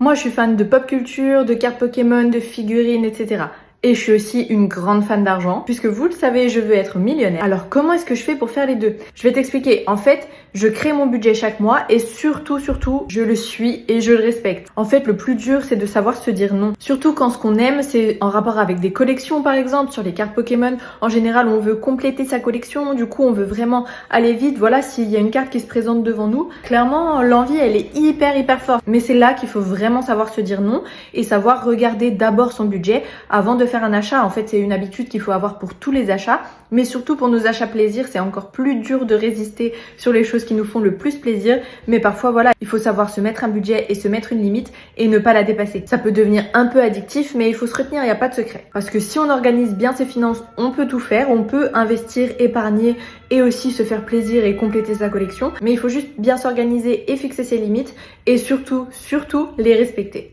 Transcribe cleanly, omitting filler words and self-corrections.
Moi, je suis fan de pop culture, de cartes Pokémon, de figurines, etc. Et je suis aussi une grande fan d'argent, puisque vous le savez, je veux être millionnaire. Alors comment est-ce que je fais pour faire les deux? Je vais t'expliquer. En fait, je crée mon budget chaque mois et surtout, je le suis et je le respecte. En fait, le plus dur, c'est de savoir se dire non. Surtout quand ce qu'on aime, c'est en rapport avec des collections, par exemple, sur les cartes Pokémon. En général, on veut compléter sa collection, du coup, on veut vraiment aller vite. Voilà, s'il y a une carte qui se présente devant nous, clairement, l'envie, elle est hyper forte. Mais c'est là qu'il faut vraiment savoir se dire non et savoir regarder d'abord son budget avant de faire un achat. En fait, c'est une habitude qu'il faut avoir pour tous les achats, mais surtout pour nos achats plaisir, c'est encore plus dur de résister sur les choses qui nous font le plus plaisir. Mais parfois, voilà, il faut savoir se mettre un budget et se mettre une limite et ne pas la dépasser. Ça peut devenir un peu addictif, mais il faut se retenir, il n'y a pas de secret. Parce que si on organise bien ses finances, on peut tout faire, on peut investir, épargner et aussi se faire plaisir et compléter sa collection. Mais il faut juste bien s'organiser et fixer ses limites et surtout les respecter.